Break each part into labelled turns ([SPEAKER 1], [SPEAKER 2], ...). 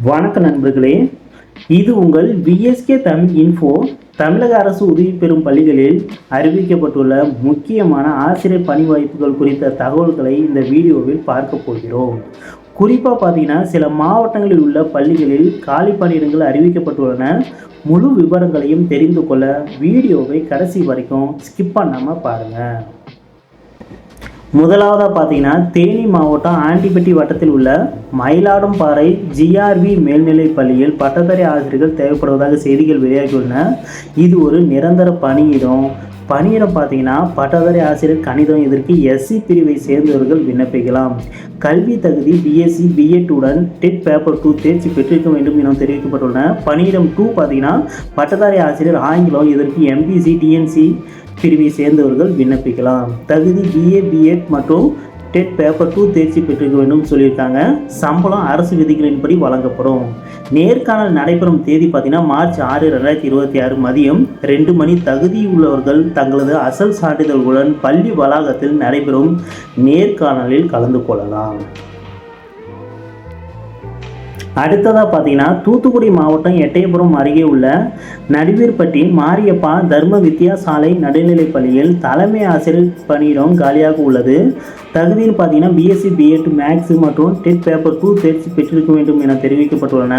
[SPEAKER 1] வணக்க நண்பர்களே, இது உங்கள் விஎஸ்கே தமிழ் இன்ஃபோ. தமிழக அரசு உதவி பெறும் பள்ளிகளில் அறிவிக்கப்பட்டுள்ள முக்கியமான ஆசிரியர் பணி வாய்ப்புகள் குறித்த தகவல்களை இந்த வீடியோவில் பார்க்க போகிறோம். குறிப்பாக பார்த்தீங்கன்னா, சில மாவட்டங்களில் உள்ள பள்ளிகளில் காலி பணியிடங்கள் அறிவிக்கப்பட்டுள்ளன. முழு விவரங்களையும் தெரிந்து கொள்ள வீடியோவை கடைசி வரைக்கும் ஸ்கிப் பண்ணாமல் பாருங்கள். முதலாவதாக பார்த்தீங்கன்னா, தேனி மாவட்டம் ஆண்டிப்பட்டி வட்டத்தில் உள்ள மயிலாடும்பாறை ஜிஆர்வி மேல்நிலைப் பள்ளியில் பட்டதாரி ஆசிரியர்கள் தேவைப்படுவதாக செய்திகள் வெளியாகியுள்ளன. இது ஒரு நிரந்தர பணியிடம். பார்த்தீங்கன்னா, பட்டதாரி ஆசிரியர் கணிதம். இதற்கு எஸ்சி பிரிவை சேர்ந்தவர்கள் விண்ணப்பிக்கலாம். கல்வி தகுதி பிஎஸ்சி பிஎட் உடன் டெட் பேப்பர் 2 தேர்ச்சி பெற்றிருக்க வேண்டும் என தெரிவிக்கப்பட்டுள்ளன. பணியிடம் 2 பார்த்தீங்கன்னா, பட்டதாரி ஆசிரியர் ஆங்கிலம். இதற்கு எம்பிசி டிஎன்சி பிரிவை சேர்ந்தவர்கள் விண்ணப்பிக்கலாம். தகுதி பிஏ பிஎட் மற்றும் டெட் பேப்பர் 2 தேர்ச்சி பெற்றிருக்க வேண்டும் சொல்லியிருக்காங்க. சம்பளம் அரசு விதிகளின்படி வழங்கப்படும். நேர்காணல் நடைபெறும் தேதி பார்த்தீங்கன்னா மார்ச் 6, 2026 மதியம் 2 மணி. தகுதி உள்ளவர்கள் தங்களது அசல் சான்றிதழ்களுடன் பள்ளி வளாகத்தில் நடைபெறும் நேர்காணலில் கலந்து கொள்ளலாம். அடுத்ததாக பார்த்தீங்கன்னா, தூத்துக்குடி மாவட்டம் எட்டயபுரம் அருகே உள்ள நடுவீர்பட்டி மாரியப்பா தர்ம வித்யாசாலை நடுநிலைப் பள்ளியில் தலைமை ஆசிரியர் பணியிடம் காலியாக உள்ளது. தகுதியில் பார்த்தீங்கன்னா பிஎஸ்சி பிஎட் மேக்ஸ் மற்றும் டெட் பேப்பர் 2 தேர்ச்சி பெற்றிருக்க வேண்டும் என தெரிவிக்கப்பட்டுள்ளன.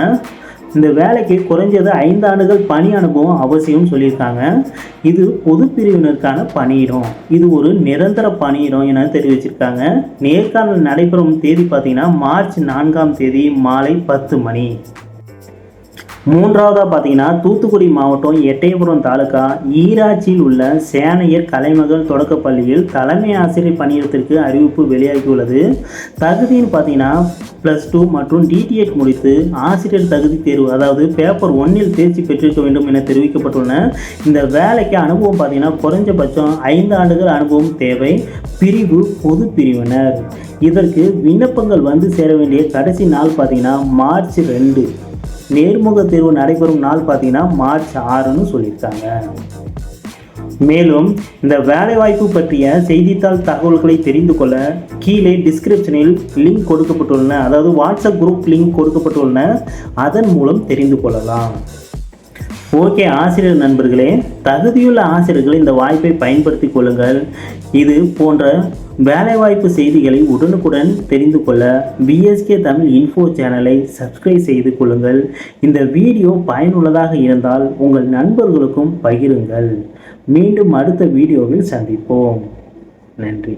[SPEAKER 1] இந்த வேலைக்கு குறைஞ்சது 5 ஆண்டுகள் பணி அனுபவம் அவசியம் சொல்லியிருக்காங்க. இது பொது பிரிவினருக்கான பணியிடம். இது ஒரு நிரந்தர பணியிடம் என தெரிவிச்சிருக்காங்க. நேர்காணல் நடைபெறும் தேதி பார்த்தீங்கன்னா மார்ச் 4 மாலை 10 மணி. மூன்றாவதாக பார்த்தீங்கன்னா, தூத்துக்குடி மாவட்டம் எட்டயபுரம் தாலுகா ஈராட்சியில் உள்ள சேனையர் கலைமகள் தொடக்கப் பள்ளியில் தலைமை ஆசிரியர் பணியிடத்திற்கு அறிவிப்பு வெளியாகியுள்ளது. தகுதின்னு பார்த்தீங்கன்னா +2 மற்றும் டிடிஎட் முடித்து ஆசிரியர் தகுதி தேர்வு, அதாவது பேப்பர் 1 தேர்ச்சி பெற்றிருக்க வேண்டும் என தெரிவிக்கப்பட்டுள்ளன. இந்த வேலைக்கு அனுபவம் பார்த்தீங்கன்னா குறைஞ்சபட்சம் 5 ஆண்டுகள் அனுபவம் தேவை. பிரிவு பொது பிரிவினர். இதற்கு விண்ணப்பங்கள் வந்து சேர வேண்டிய கடைசி நாள் பார்த்தீங்கன்னா மார்ச் 2. நேர்முக தேர்வு நடைபெறும் நாள் பார்த்தீங்கன்னா மார்ச் 6ன்னு சொல்லியிருக்காங்க. மேலும் இந்த வேலைவாய்ப்பு பற்றிய செய்தித்தாள் தகவல்களை தெரிந்து கொள்ள கீழே டிஸ்கிரிப்ஷனில் லிங்க் கொடுக்கப்பட்டுள்ளன. அதாவது வாட்ஸ்அப் குரூப் லிங்க் கொடுக்கப்பட்டுள்ளன. அதன் மூலம் தெரிந்து கொள்ளலாம். ஓகே ஆசிரியர் நண்பர்களே, தகுதியுள்ள ஆசிரியர்கள் இந்த வாய்ப்பை பயன்படுத்திக் கொள்ளுங்கள். இது போன்ற வேலைவாய்ப்பு செய்திகளை உடனுக்குடன் தெரிந்து கொள்ள விஎஸ்கே தமிழ் இன்ஃபோ சேனலை சப்ஸ்கிரைப் செய்து கொள்ளுங்கள். இந்த வீடியோ பயனுள்ளதாக இருந்தால் உங்கள் நண்பர்களுக்கும் பகிருங்கள். மீண்டும் அடுத்த வீடியோவில் சந்திப்போம். நன்றி.